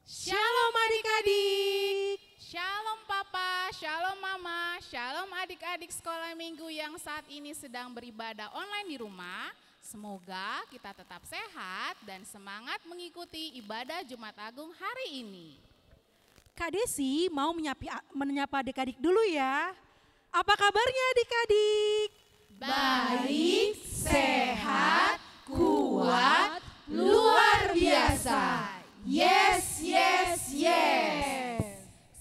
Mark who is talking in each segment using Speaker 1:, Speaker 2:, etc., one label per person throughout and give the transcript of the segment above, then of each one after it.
Speaker 1: Shalom adik-adik.
Speaker 2: Shalom Papa, Shalom Mama, Shalom adik-adik sekolah minggu yang saat ini sedang beribadah online di rumah. Semoga kita tetap sehat dan semangat mengikuti ibadah Jumat Agung hari ini.
Speaker 1: Kak Desi mau menyapa adik-adik dulu ya. Apa kabarnya adik-adik?
Speaker 2: Baik, sehat, kuat, luar biasa. Yes, yes, yes.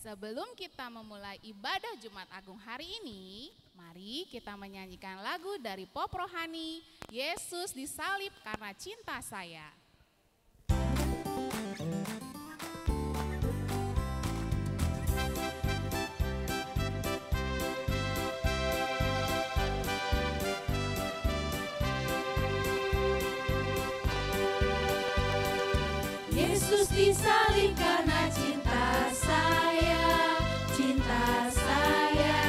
Speaker 2: Sebelum kita memulai ibadah Jumat Agung hari ini, mari kita menyanyikan lagu dari pop rohani, Yesus disalib karena cinta saya.
Speaker 3: Yesus disalib karena cinta saya, cinta saya,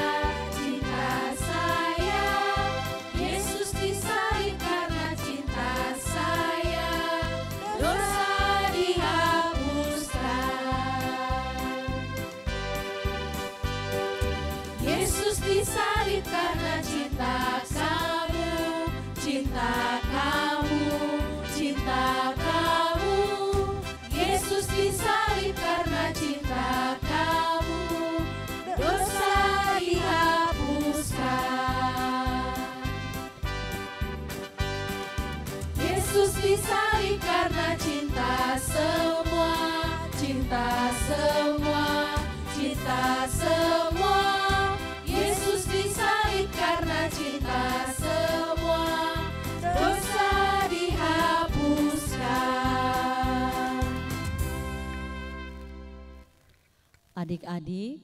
Speaker 3: cinta saya. Yesus disalib karena cinta saya, dosa dihapuskan. Yesus disalib karena cinta kamu, cinta kamu, cinta kamu. Yesus disalib karena cinta kamu, dosa dihapuskan. Yesus disalib karena cinta semua, cinta semua, cinta semua. Yesus disalib karena cinta semua, dosa dihapuskan.
Speaker 4: Adik-adik,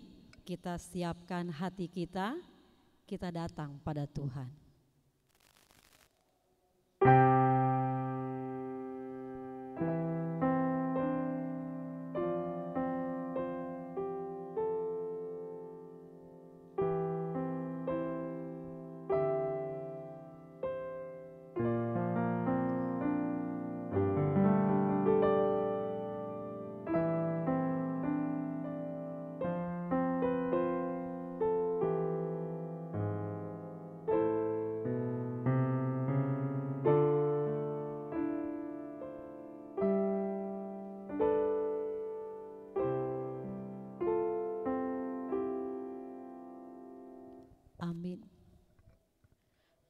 Speaker 4: kita siapkan hati kita datang pada Tuhan. Amin.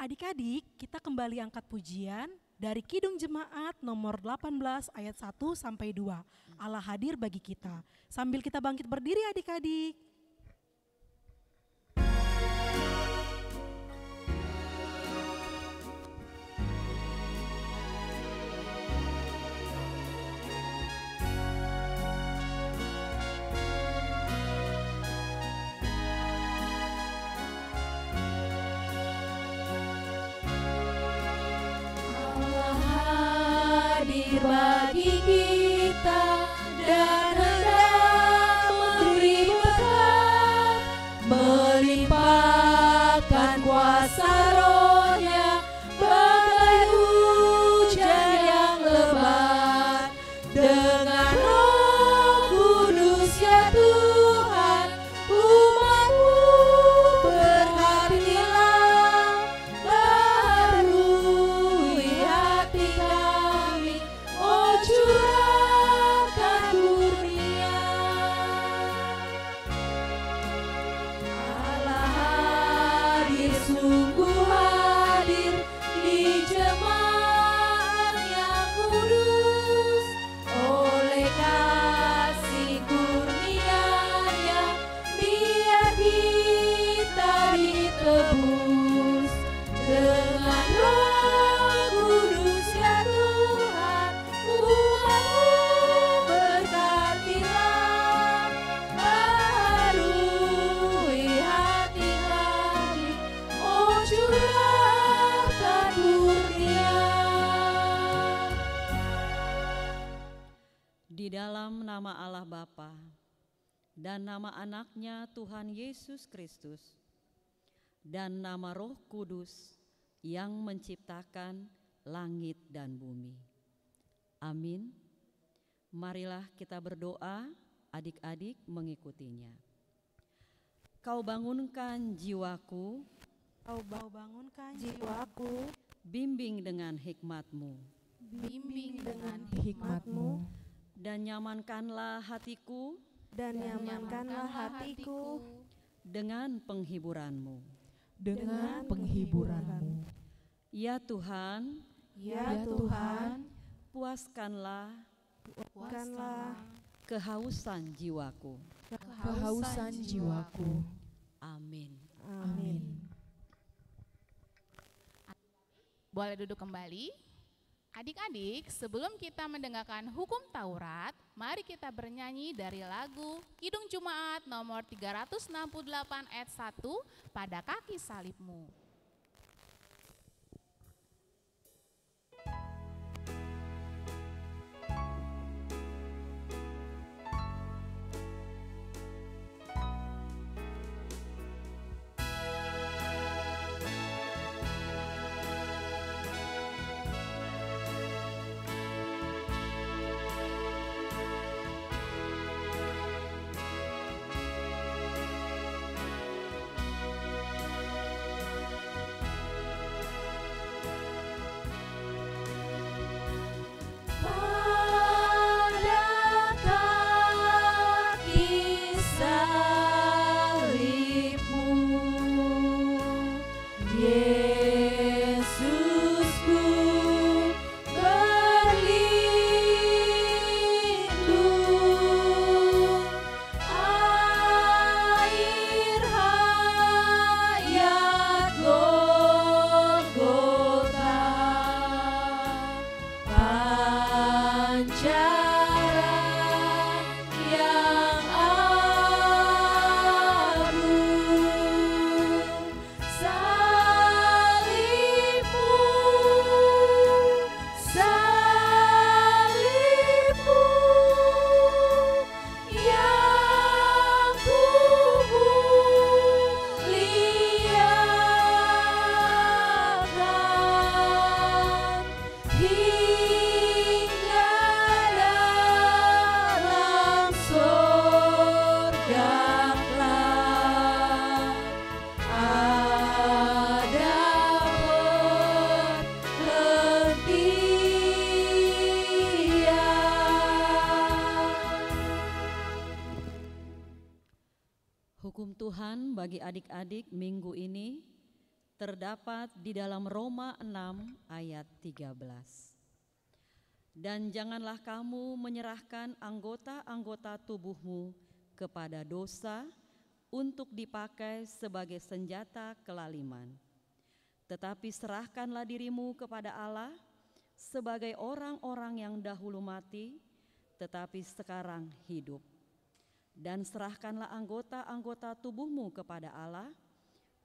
Speaker 1: Adik-adik, kita kembali angkat pujian dari Kidung Jemaat nomor 18 ayat 1 sampai 2. Allah hadir bagi kita. Sambil kita bangkit berdiri adik-adik.
Speaker 3: Allah hadir bagi kita dan hendak memberi berkat, melimpahkan kuasa Roh-Nya bagai hujan yang lebat. Dengan Roh Kudus ya Tuhan, umat-Mu berhatilah, barui hati kami, oh curahkan kurnia. Allah hadir, sungguh hadir di jemaat yang kudus, oleh kasih kurnia-Nya biar kita ditebus. Dengan Roh Kudus ya Tuhan, umat-Mu berkatilah, barui hati kami, oh curahkan kurnia.
Speaker 4: Di dalam nama Allah Bapa dan nama anaknya Tuhan Yesus Kristus dan nama Roh Kudus yang menciptakan langit dan bumi. Amin. Marilah kita berdoa, adik-adik mengikutinya. Kau bangunkan jiwaku,
Speaker 1: Kau bangunkan
Speaker 3: Jiwaku
Speaker 4: bimbing dengan hikmat-Mu,
Speaker 2: Bimbing dengan
Speaker 3: hikmat-Mu
Speaker 4: dan nyamankanlah hatiku
Speaker 3: dan nyamankanlah hatiku
Speaker 4: dengan penghiburan-Mu.
Speaker 3: dengan penghiburan-Mu.
Speaker 4: Ya Tuhan,
Speaker 3: Ya Tuhan,
Speaker 4: puaskanlah
Speaker 3: bukanlah
Speaker 4: kehausan jiwaku.
Speaker 3: kehausan jiwaku.
Speaker 4: Amin.
Speaker 3: Amin.
Speaker 2: Boleh duduk kembali. Adik-adik, sebelum kita mendengarkan hukum Taurat, mari kita bernyanyi dari lagu Kidung Jumaat nomor 368 ayat 1, Pada Kaki Salib-Mu.
Speaker 3: Pada kaki salib-Mu, Yesusku berlindung, air hayat Golgota, pancaran yang agung, salib-Mu, salib-Mu yang kumuliakan hingga dalam sorga kelak ada perhentian.
Speaker 4: Hukum Tuhan bagi adik-adik minggu ini terdapat di dalam Roma 6 ayat 13. Dan janganlah kamu menyerahkan anggota-anggota tubuhmu kepada dosa untuk dipakai sebagai senjata kelaliman. Tetapi serahkanlah dirimu kepada Allah sebagai orang-orang yang dahulu mati, tetapi sekarang hidup. Dan serahkanlah anggota-anggota tubuhmu kepada Allah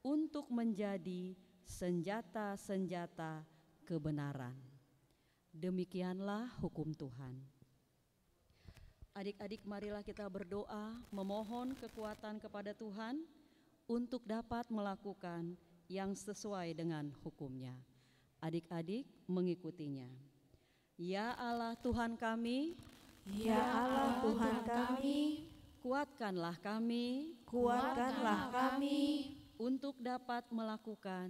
Speaker 4: untuk menjadi senjata-senjata kebenaran. Demikianlah hukum Tuhan. Adik-adik, marilah kita berdoa memohon kekuatan kepada Tuhan untuk dapat melakukan yang sesuai dengan hukumnya. Adik-adik mengikutinya. Ya Allah Tuhan kami,
Speaker 3: Ya Allah Tuhan kami,
Speaker 4: kuatkanlah kami
Speaker 3: kuatkanlah kami
Speaker 4: untuk dapat melakukan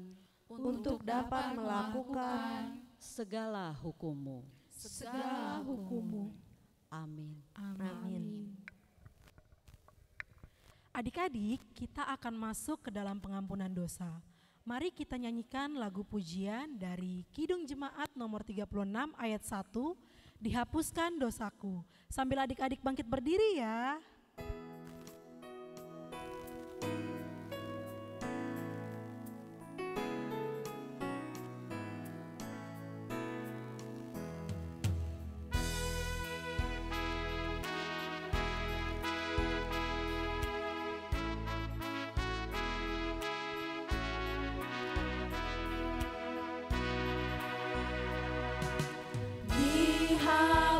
Speaker 4: segala hukum-Mu.
Speaker 3: segala hukum-Mu.
Speaker 4: Amin.
Speaker 3: Amin.
Speaker 1: Adik-adik, kita akan masuk ke dalam pengampunan dosa. Mari kita nyanyikan lagu pujian dari Kidung Jemaat nomor 36 ayat 1, Dihapuskan Dosaku. Sambil adik-adik bangkit berdiri ya.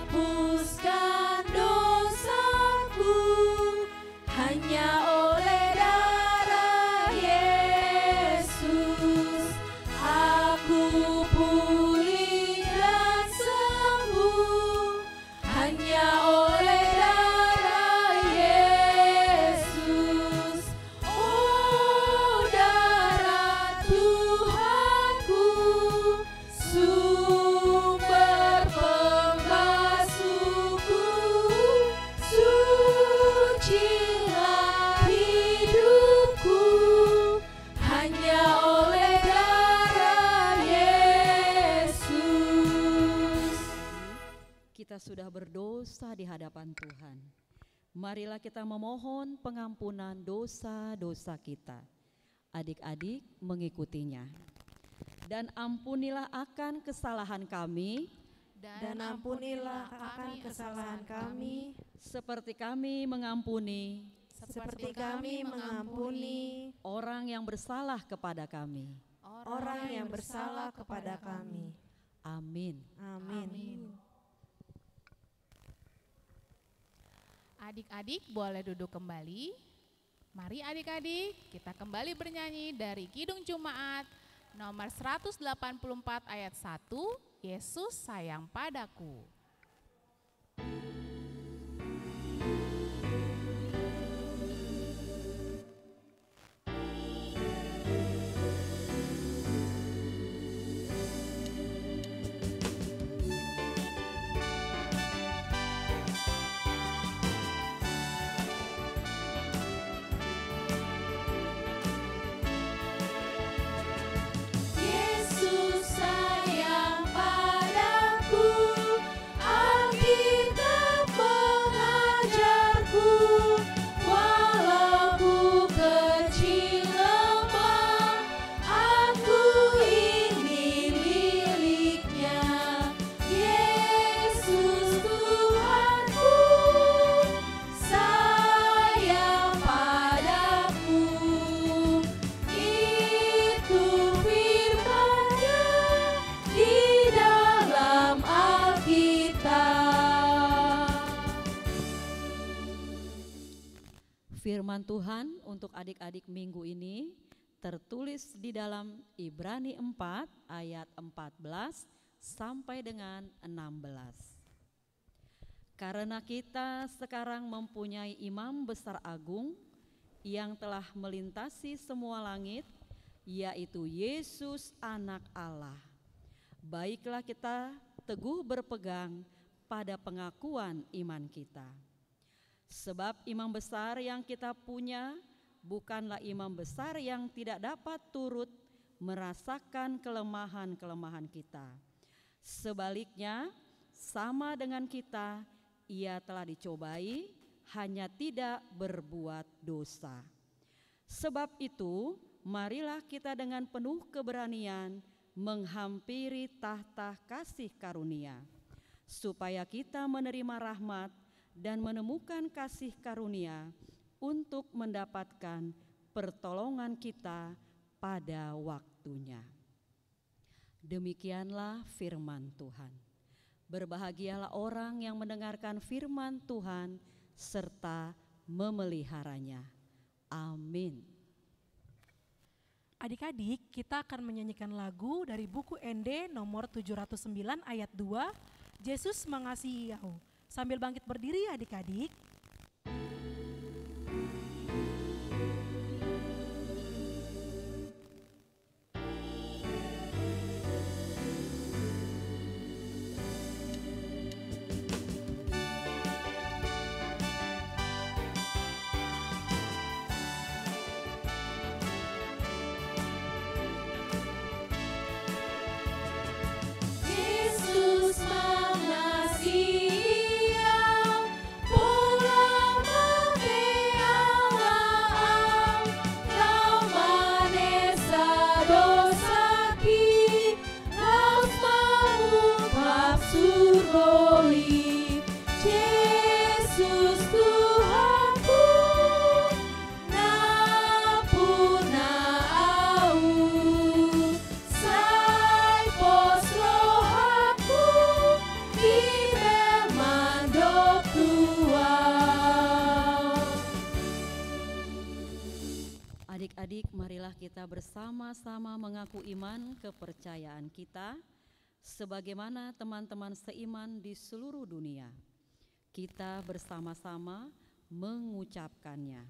Speaker 3: Dihapuskan dosaku,
Speaker 4: kita sudah berdosa di hadapan Tuhan. Marilah kita memohon pengampunan dosa-dosa kita. Adik-adik mengikutinya. Dan ampunilah akan kesalahan kami,
Speaker 3: Dan ampunilah akan kesalahan kami,
Speaker 4: seperti kami mengampuni
Speaker 3: seperti kami mengampuni
Speaker 4: orang yang bersalah kepada kami.
Speaker 3: orang yang bersalah kepada kami.
Speaker 4: Amin.
Speaker 3: Amin.
Speaker 2: Adik-adik boleh duduk kembali. Mari adik-adik kita kembali bernyanyi dari Kidung Jumaat nomor 184 ayat 1, Yesus sayang padaku.
Speaker 3: Yesus sayang padaku, Alkitab mengajarku, walau ku kecil lemah, aku ini miliknya. Yesus Tuhanku, sayang padaku, itu firman-Nya di dalam Alkitab.
Speaker 4: Firman Tuhan untuk adik-adik minggu ini tertulis di dalam Ibrani 4 ayat 14 sampai dengan 16. Karena kita sekarang mempunyai imam besar agung yang telah melintasi semua langit, yaitu Yesus Anak Allah. Baiklah kita teguh berpegang pada pengakuan iman kita. Sebab imam besar yang kita punya bukanlah imam besar yang tidak dapat turut merasakan kelemahan-kelemahan kita. Sebaliknya, sama dengan kita, ia telah dicobai, hanya tidak berbuat dosa. Sebab itu, marilah kita dengan penuh keberanian menghampiri tahta kasih karunia, supaya kita menerima rahmat dan menemukan kasih karunia untuk mendapatkan pertolongan kita pada waktunya. Demikianlah firman Tuhan. Berbahagialah orang yang mendengarkan firman Tuhan serta memeliharanya. Amin.
Speaker 1: Adik-adik, kita akan menyanyikan lagu dari buku ND nomor 709 ayat 2, Yesus mengasihi kau. Sambil bangkit berdiri adik-adik.
Speaker 3: Yesus mengasihi yang pulang mengealam, Ramanesa dosaki, Laus mengungkap surgoi. Yesus Tuhanku, napuna au, sai pos rohaku, kiber mandok tua.
Speaker 4: Adik-adik, marilah kita bersama-sama mengaku iman kepercayaan kita sebagaimana teman-teman seiman di seluruh dunia. Kita bersama-sama mengucapkannya.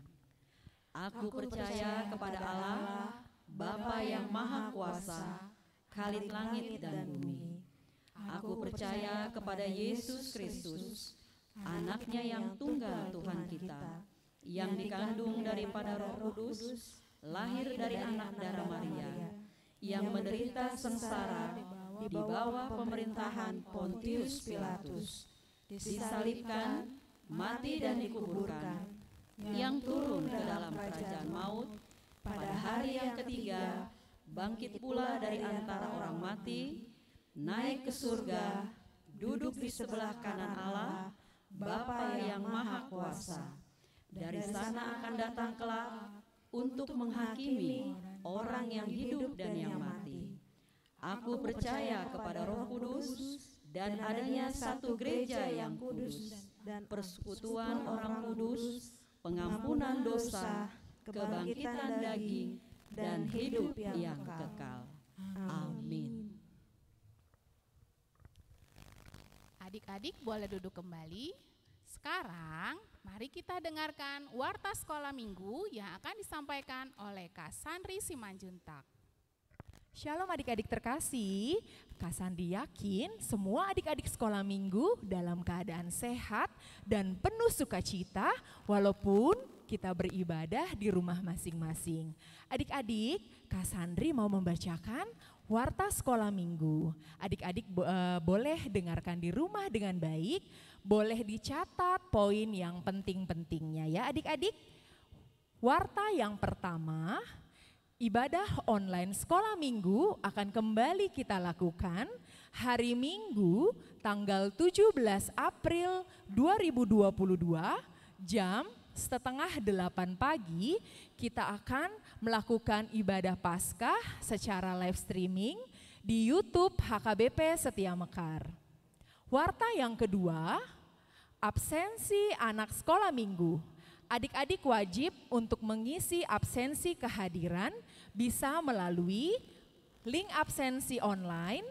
Speaker 4: Aku percaya kepada Allah, Bapa yang Maha Kuasa, Khalid langit dan bumi. Aku percaya kepada Yesus Kristus, Anaknya yang tunggal Tuhan kita, yang dikandung daripada Roh Kudus, lahir dari anak darah Maria, yang menderita sengsara di bawah pemerintahan Pontius Pilatus, disalibkan, mati dan dikuburkan, yang turun ke dalam kerajaan maut, pada hari yang ketiga bangkit pula dari antara orang mati, naik ke surga, duduk di sebelah kanan Allah, Bapa yang Maha Kuasa. Dari sana akan datang kelak untuk menghakimi orang yang hidup dan yang mati. Aku percaya kepada Roh Kudus dan adanya satu gereja yang kudus, dan persekutuan orang kudus, pengampunan dosa, kebangkitan daging, dan hidup yang kekal. Amin.
Speaker 2: Adik-adik boleh duduk kembali. Sekarang mari kita dengarkan warta sekolah minggu yang akan disampaikan oleh Kak Sandri Simanjuntak.
Speaker 5: Shalom adik-adik terkasih, Kak Sandri yakin semua adik-adik sekolah minggu dalam keadaan sehat dan penuh sukacita walaupun kita beribadah di rumah masing-masing. Adik-adik, Kak Sandri mau membacakan warta sekolah minggu. Adik-adik boleh dengarkan di rumah dengan baik, boleh dicatat poin yang penting-pentingnya ya adik-adik. Warta yang pertama, ibadah online sekolah minggu akan kembali kita lakukan hari Minggu tanggal 17 April 2022 jam 7:30 pagi. Kita akan melakukan ibadah Paskah secara live streaming di YouTube HKBP Setia Mekar. Warta yang kedua, absensi anak sekolah minggu. Adik-adik wajib untuk mengisi absensi kehadiran bisa melalui link absensi online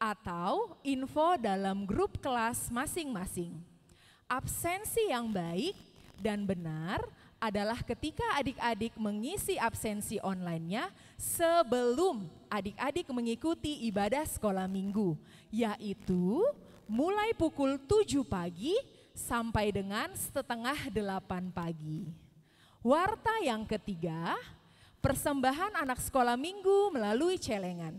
Speaker 5: atau info dalam grup kelas masing-masing. Absensi yang baik dan benar adalah ketika adik-adik mengisi absensi online-nya sebelum adik-adik mengikuti ibadah sekolah minggu, yaitu mulai pukul 7 pagi sampai dengan 7:30 pagi. Warta yang ketiga, persembahan anak sekolah minggu melalui celengan.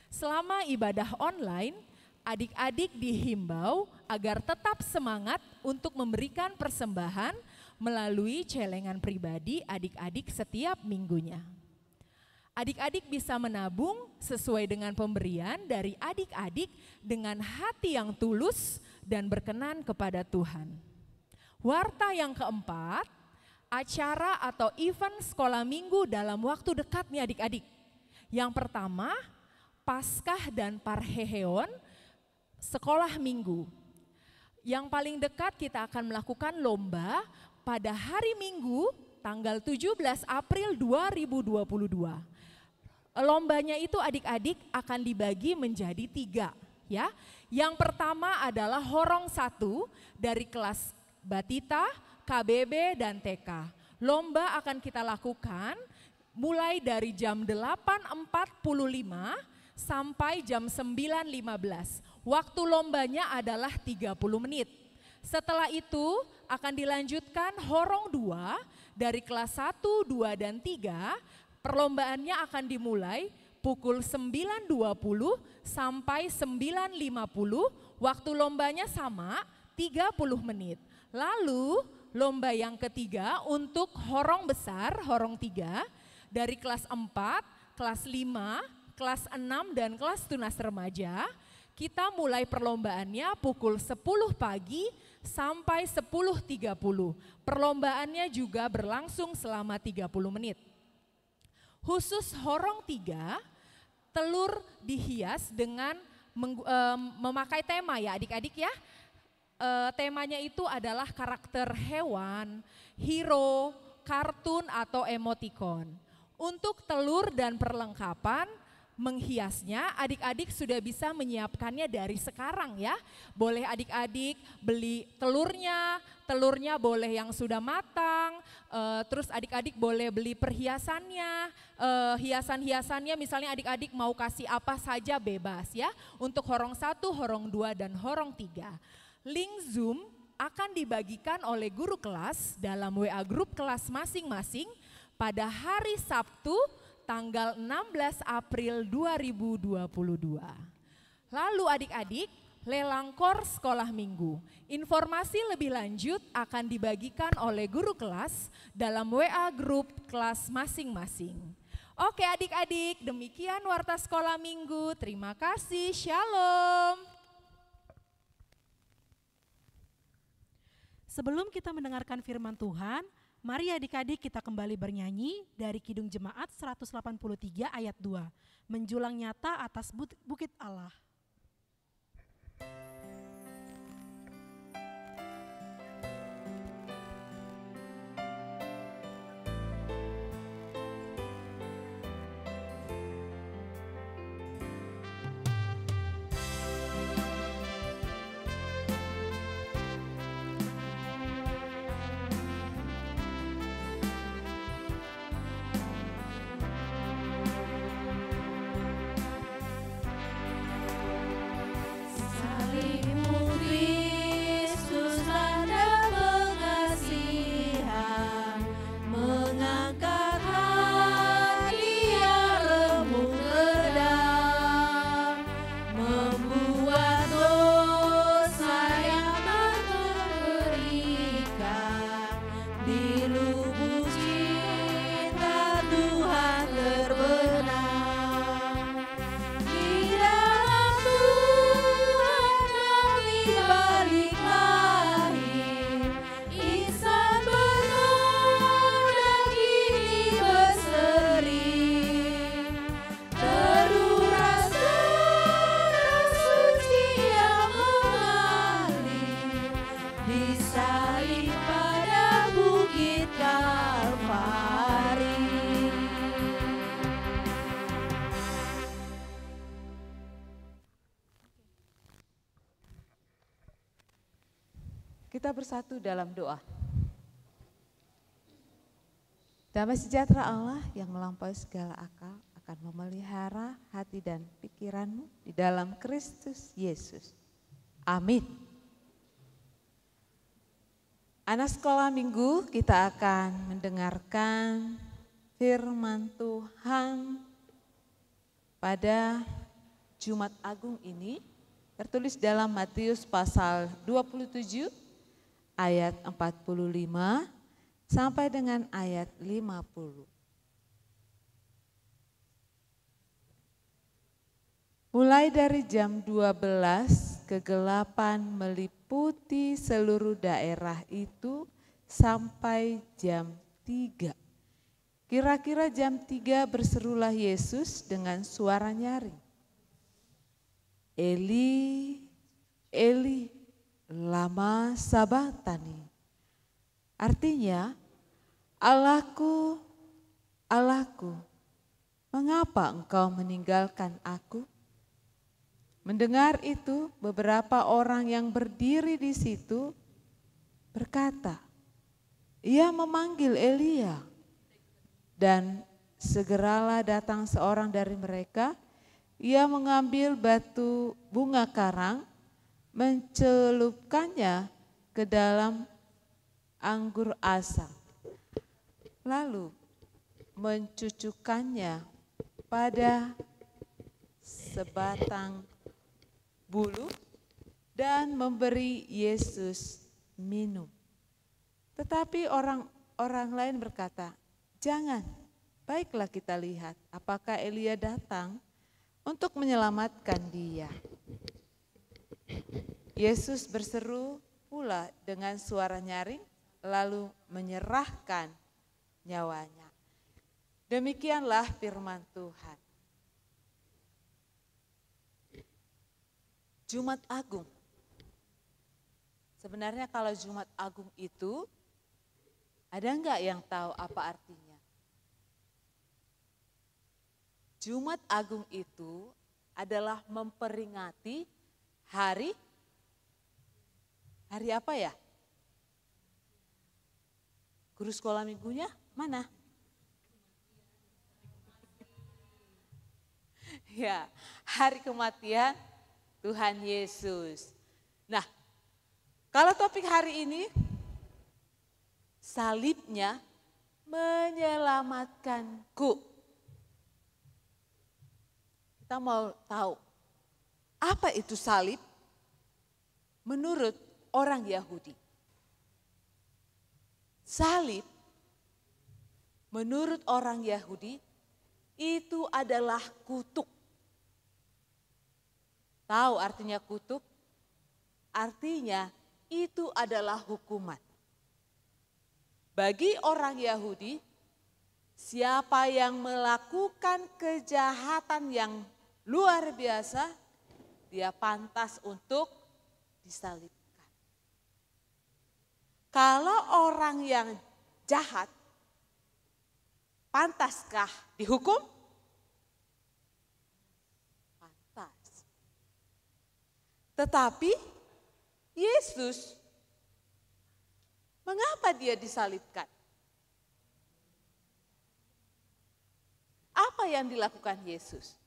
Speaker 5: Selama ibadah online, adik-adik dihimbau agar tetap semangat untuk memberikan persembahan melalui celengan pribadi adik-adik setiap minggunya. Adik-adik bisa menabung sesuai dengan pemberian dari adik-adik dengan hati yang tulus dan berkenan kepada Tuhan. Warta yang keempat, acara atau event sekolah minggu dalam waktu dekat nih adik-adik. Yang pertama, Paskah dan Parheheon sekolah minggu. Yang paling dekat kita akan melakukan lomba pada hari Minggu tanggal 17 April 2022. Lombanya itu adik-adik akan dibagi menjadi 3 ya. Yang pertama adalah horong 1 dari kelas Batita, KBB dan TK. Lomba akan kita lakukan mulai dari jam 8.45 sampai jam 9.15. Waktu lombanya adalah 30 menit. Setelah itu akan dilanjutkan horong 2 dari kelas 1, 2, dan 3. Perlombaannya akan dimulai pukul 9.20 sampai 9.50. Waktu lombanya sama 30 menit. Lalu lomba yang ketiga untuk horong besar, horong 3 dari kelas 4, kelas 5, kelas 6, dan kelas tunas remaja. Kita mulai perlombaannya pukul 10 pagi sampai 10.30. Perlombaannya juga berlangsung selama 30 menit. Khusus horong 3, telur dihias dengan memakai tema ya adik-adik ya. Temanya itu adalah karakter hewan, hero, kartun atau emoticon. Untuk telur dan perlengkapan menghiasnya, adik-adik sudah bisa menyiapkannya dari sekarang ya. Boleh adik-adik beli telurnya boleh yang sudah matang, terus adik-adik boleh beli perhiasannya, hiasan-hiasannya misalnya adik-adik mau kasih apa saja bebas ya. Untuk horong 1, horong 2, dan horong 3. Link Zoom akan dibagikan oleh guru kelas dalam WA grup kelas masing-masing pada hari Sabtu tanggal 16 April 2022. Lalu adik-adik, lelang KOR sekolah minggu. Informasi lebih lanjut akan dibagikan oleh guru kelas dalam WA grup kelas masing-masing. Oke adik-adik, demikian warta sekolah minggu. Terima kasih, shalom.
Speaker 1: Sebelum kita mendengarkan firman Tuhan, mari adik-adik kita kembali bernyanyi dari Kidung Jemaat 183 ayat 2. Menjulang nyata atas bukit Allah.
Speaker 6: Kita bersatu dalam doa. Damai sejahtera Allah yang melampaui segala akal akan memelihara hati dan pikiranmu di dalam Kristus Yesus. Amin. Anak sekolah minggu, kita akan mendengarkan firman Tuhan pada Jumat Agung ini, tertulis dalam Matius pasal 27 ayat 45 sampai dengan ayat 50. Mulai dari jam 12, kegelapan meliputi seluruh daerah itu sampai jam 3. Kira-kira jam 3 berserulah Yesus dengan suara nyaring. Eli, Eli, lama sabachthani. Artinya, Allahku, Allahku, mengapa engkau meninggalkan aku? Mendengar itu, beberapa orang yang berdiri di situ berkata, ia memanggil Elia. Dan segeralah datang seorang dari mereka, ia mengambil batu bunga karang, mencelupkannya ke dalam anggur asam, lalu mencucukkannya pada sebatang bulu dan memberi Yesus minum. Tetapi orang lain berkata, jangan, baiklah kita lihat apakah Elia datang untuk menyelamatkan dia. Yesus berseru pula dengan suara nyaring, lalu menyerahkan nyawanya. Demikianlah firman Tuhan. Jumat Agung. Sebenarnya kalau Jumat Agung itu, ada enggak yang tahu apa artinya? Jumat Agung itu adalah memperingati hari apa ya? Guru sekolah minggunya mana? Ya, hari kematian Tuhan Yesus. Nah, kalau topik hari ini, salibnya menyelamatkanku. Kita mau tahu, apa itu salib? menurut orang Yahudi. Salib menurut orang Yahudi itu adalah kutuk. Tahu artinya kutuk? Artinya itu adalah hukuman. Bagi orang Yahudi, siapa yang melakukan kejahatan yang luar biasa, dia pantas untuk disalibkan. Kalau orang yang jahat, pantaskah dihukum? Pantas. Tetapi Yesus, mengapa dia disalibkan? Apa yang dilakukan Yesus?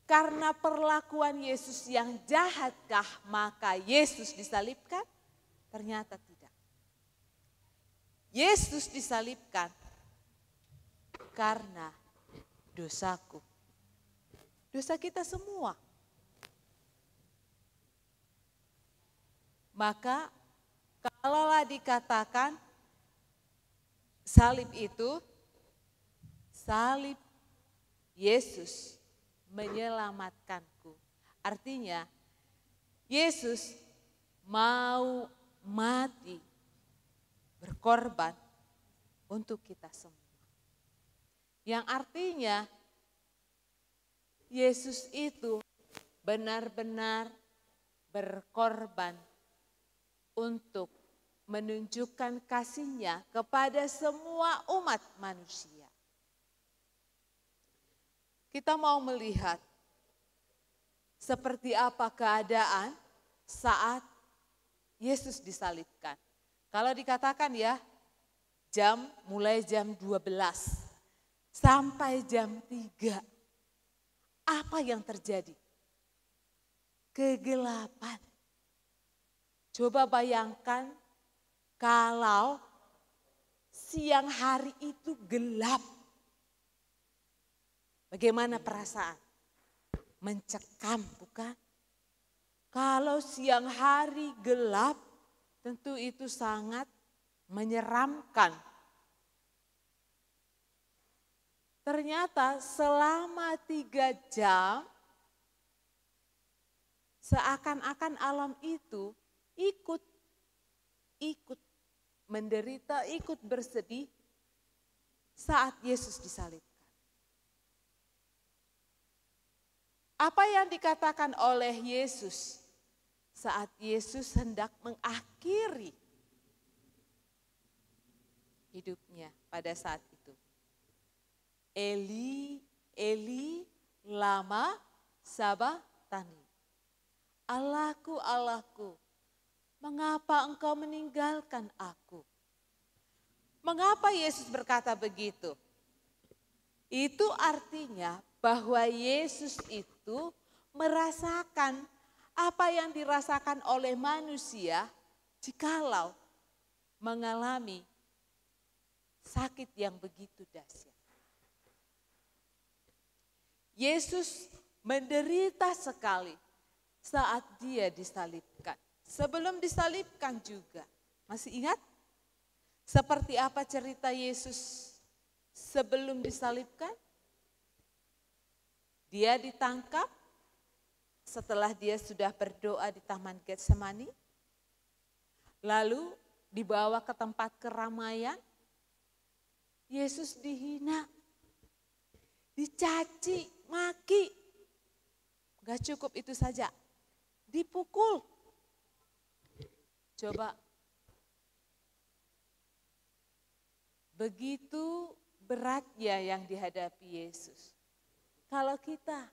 Speaker 6: Karena perlakuan Yesus yang jahatkah maka Yesus disalibkan? Ternyata tidak. Yesus disalibkan karena dosaku. Dosa kita semua. Maka kalaulah dikatakan salib itu, salib Yesus menyelamatkanku. Artinya Yesus mau mati, berkorban untuk kita semua. Yang artinya Yesus itu benar-benar berkorban untuk menunjukkan kasih-Nya kepada semua umat manusia. Kita mau melihat seperti apa keadaan saat Yesus disalibkan. Kalau dikatakan ya, mulai jam 12 sampai jam 3. Apa yang terjadi? Kegelapan. Coba bayangkan kalau siang hari itu gelap. Bagaimana perasaan? Mencekam, bukan? Kalau siang hari gelap, tentu itu sangat menyeramkan. Ternyata selama 3 jam, seakan-akan alam itu ikut menderita, ikut bersedih saat Yesus disalibkan. Apa yang dikatakan oleh Yesus saat Yesus hendak mengakhiri hidupnya pada saat itu? Eli, Eli, lama sabachthani. Allahku, Allahku, mengapa engkau meninggalkan aku? Mengapa Yesus berkata begitu? Itu artinya bahwa Yesus itu merasakan apa yang dirasakan oleh manusia jikalau mengalami sakit yang begitu dahsyat. Yesus menderita sekali saat dia disalibkan. Sebelum disalibkan juga, masih ingat? Seperti apa cerita Yesus sebelum disalibkan? Dia ditangkap setelah dia sudah berdoa di Taman Getsemani. Lalu dibawa ke tempat keramaian. Yesus dihina, dicaci, maki. Gak cukup itu saja, dipukul. Coba, begitu beratnya yang dihadapi Yesus. Kalau kita,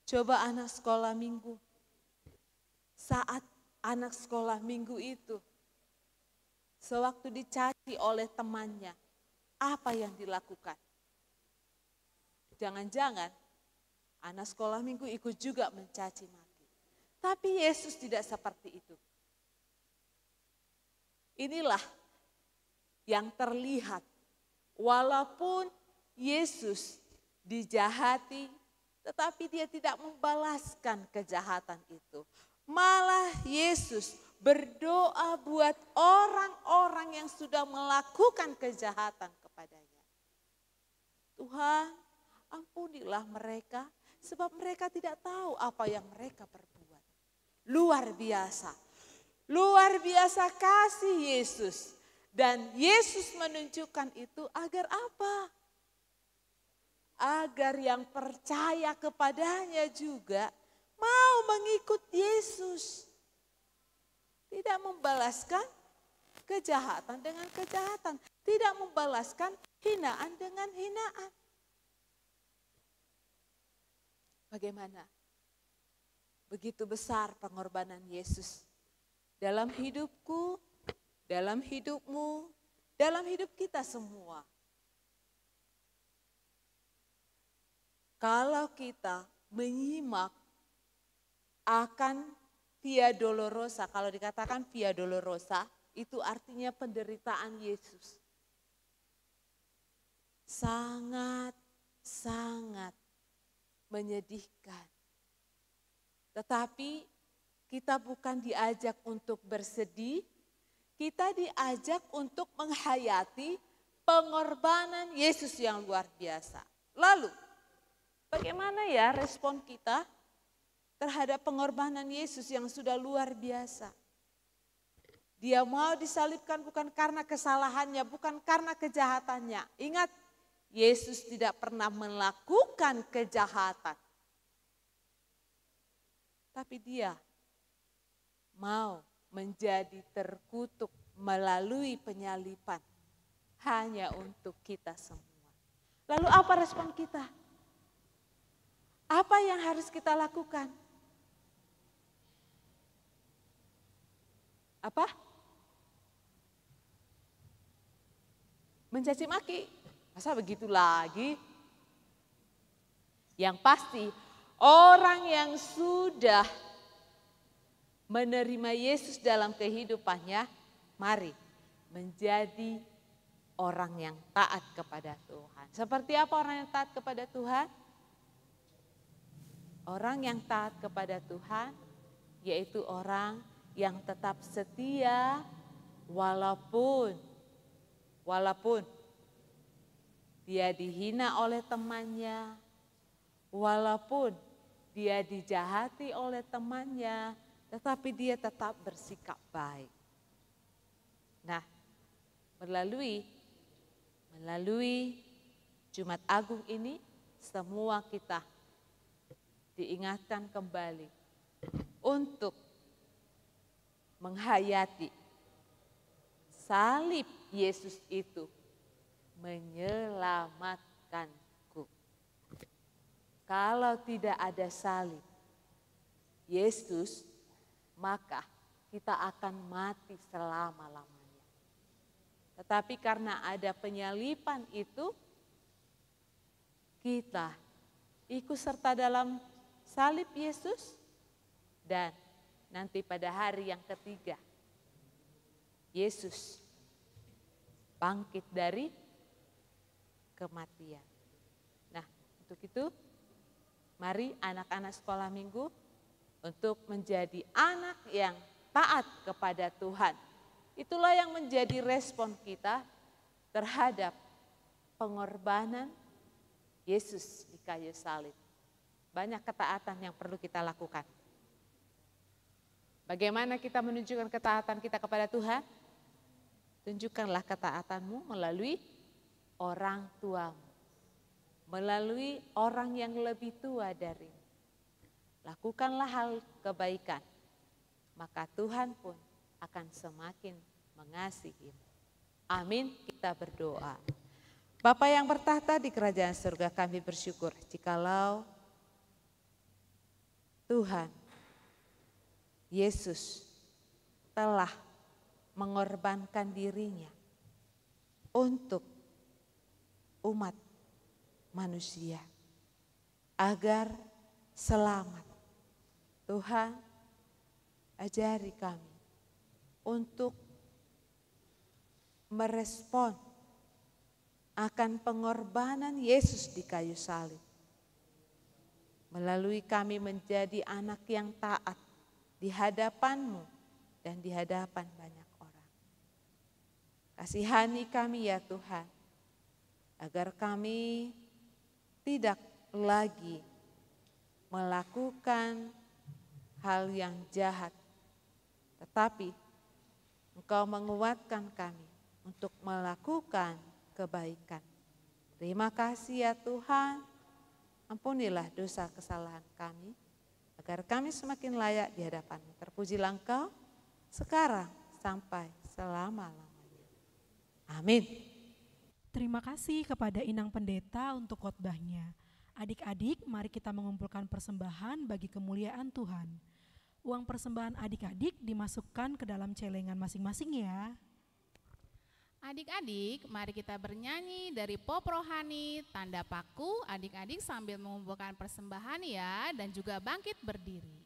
Speaker 6: coba anak sekolah minggu, saat anak sekolah minggu itu, sewaktu dicaci oleh temannya, apa yang dilakukan? Jangan-jangan anak sekolah minggu ikut juga mencaci maki. Tapi Yesus tidak seperti itu. Inilah yang terlihat, walaupun Yesus dijahati, Tetapi dia tidak membalaskan kejahatan itu. Malah Yesus berdoa buat orang-orang yang sudah melakukan kejahatan kepadanya. Tuhan, ampunilah mereka sebab mereka tidak tahu apa yang mereka perbuat. Luar biasa. Luar biasa kasih Yesus. Dan Yesus menunjukkan itu agar apa? Agar yang percaya kepadanya juga mau mengikut Yesus. Tidak membalaskan kejahatan dengan kejahatan. Tidak membalaskan hinaan dengan hinaan. Bagaimana? Begitu besar pengorbanan Yesus dalam hidupku, dalam hidupmu, dalam hidup kita semua. Kalau kita menyimak akan Via Dolorosa, kalau dikatakan Via Dolorosa, itu artinya penderitaan Yesus. Sangat menyedihkan. Tetapi kita bukan diajak untuk bersedih, kita diajak untuk menghayati pengorbanan Yesus yang luar biasa. Lalu, bagaimana ya respon kita terhadap pengorbanan Yesus yang sudah luar biasa? Dia mau disalibkan bukan karena kesalahannya, bukan karena kejahatannya. Ingat, Yesus tidak pernah melakukan kejahatan. Tapi dia mau menjadi terkutuk melalui penyaliban hanya untuk kita semua. Lalu apa respon kita? Apa yang harus kita lakukan? Apa? Mencaci maki. Masa begitu lagi? Yang pasti orang yang sudah menerima Yesus dalam kehidupannya, mari menjadi orang yang taat kepada Tuhan. Seperti apa orang yang taat kepada Tuhan? Orang yang taat kepada Tuhan yaitu orang yang tetap setia walaupun dia dihina oleh temannya, walaupun dia dijahati oleh temannya, tetapi dia tetap bersikap baik. Nah, melalui Jumat Agung ini, semua kita diingatkan kembali untuk menghayati salib Yesus itu menyelamatkanku. Kalau tidak ada salib Yesus, maka kita akan mati selama-lamanya. Tetapi karena ada penyaliban itu, kita ikut serta dalam salib Yesus, dan nanti pada hari yang ketiga, Yesus bangkit dari kematian. Nah, untuk itu mari anak-anak sekolah minggu untuk menjadi anak yang taat kepada Tuhan. Itulah yang menjadi respon kita terhadap pengorbanan Yesus di kayu salib. Banyak ketaatan yang perlu kita lakukan. Bagaimana kita menunjukkan ketaatan kita kepada Tuhan? Tunjukkanlah ketaatanmu melalui orang tuamu, melalui orang yang lebih tua darimu. Lakukanlah hal kebaikan, maka Tuhan pun akan semakin mengasihimu. Amin, kita berdoa. Bapa yang bertahta di kerajaan surga, kami bersyukur jikalau Tuhan Yesus telah mengorbankan dirinya untuk umat manusia agar selamat. Tuhan, ajari kami untuk merespon akan pengorbanan Yesus di kayu salib. melalui kami menjadi anak yang taat di hadapan-Mu dan di hadapan banyak orang. Kasihani kami ya Tuhan, agar kami tidak lagi melakukan hal yang jahat, tetapi Engkau menguatkan kami untuk melakukan kebaikan. Terima kasih ya Tuhan, ampunilah dosa kesalahan kami, agar kami semakin layak di hadapan-Mu. Terpujilah Engkau sekarang sampai selama-lamanya. Amin.
Speaker 1: Terima kasih kepada Inang Pendeta untuk khotbahnya. Adik-adik, mari kita mengumpulkan persembahan bagi kemuliaan Tuhan. Uang persembahan adik-adik dimasukkan ke dalam celengan masing-masing ya.
Speaker 2: Adik-adik, mari kita bernyanyi dari pop rohani Tanda Paku. Adik-adik sambil mengumpulkan persembahan ya, dan juga bangkit berdiri.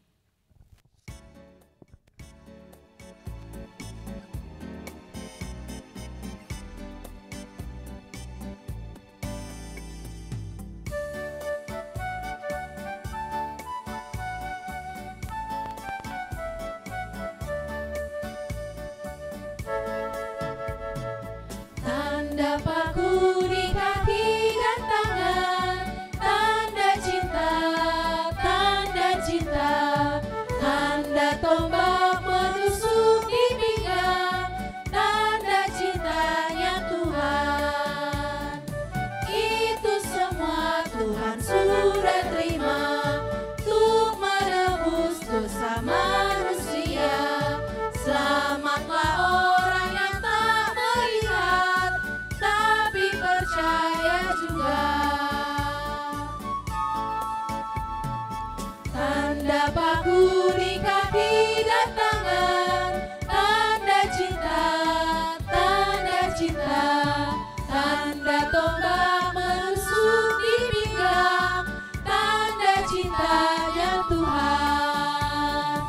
Speaker 3: Tanda paku di kaki dan tangan, tanda cinta, tanda tombak menusuk di pinggang, tanda cintanya Tuhan. Itu semua Tuhan sudah terima untuk menebus dosa manusia. Selamatlah orang yang tak melihat tapi percaya juga. Tanda paku di kaki dan tangan, tanda cinta, tanda tombak menusuk di pinggang, tanda cintanya Tuhan.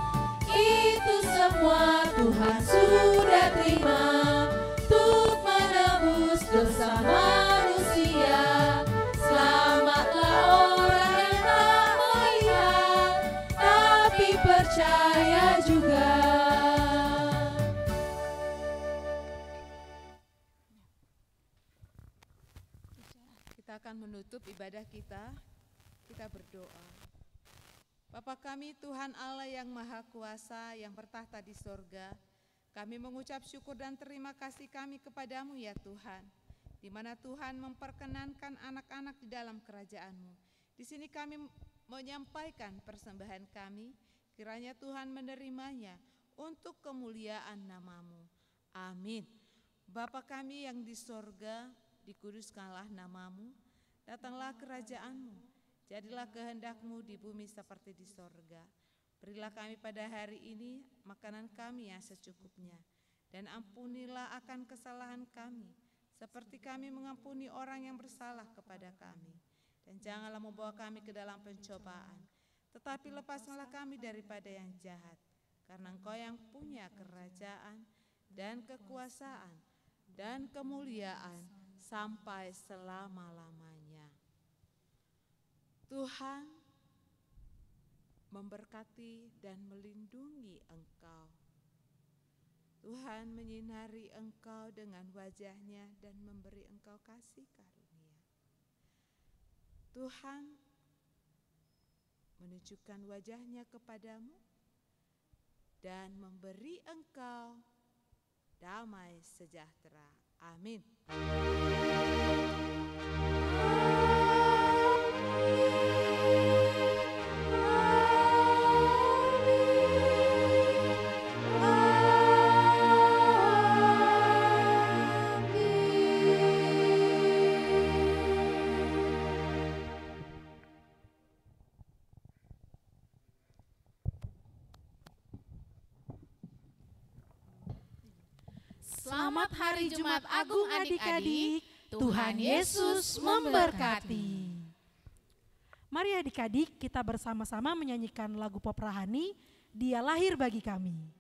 Speaker 3: Itu semua Tuhan sudah terima untuk menebus dosa manusia. Selamatlah orang yang tak melihat tapi percaya juga.
Speaker 6: Kita akan menutup ibadah kita berdoa. Bapa kami Tuhan Allah yang Maha Kuasa yang bertahta di sorga, kami mengucap syukur dan terima kasih kami kepadamu ya Tuhan, di mana Tuhan memperkenankan anak-anak di dalam kerajaan-Mu. Di sini kami menyampaikan persembahan kami, kiranya Tuhan menerimanya untuk kemuliaan nama-Mu. Amin. Bapa kami yang di sorga, dikuduskanlah nama-Mu, datanglah kerajaan-Mu, jadilah kehendak-Mu di bumi seperti di sorga. Berilah kami pada hari ini makanan kami yang secukupnya, dan ampunilah akan kesalahan kami, seperti kami mengampuni orang yang bersalah kepada kami. Dan janganlah membawa kami ke dalam pencobaan, tetapi lepaskanlah kami daripada yang jahat, karena Engkau yang punya kerajaan dan kekuasaan dan kemuliaan sampai selama-lamanya. Tuhan memberkati dan melindungi engkau. Tuhan menyinari engkau dengan wajah-Nya dan memberi engkau kasih karunia. Tuhan menunjukkan wajah-Nya kepadamu dan memberi engkau damai sejahtera. Amin.
Speaker 2: Selamat Hari Jumat Agung adik-adik,
Speaker 1: Tuhan Yesus memberkati. Mari adik-adik kita bersama-sama menyanyikan lagu pop rohani, Dia Lahir Bagi Kami.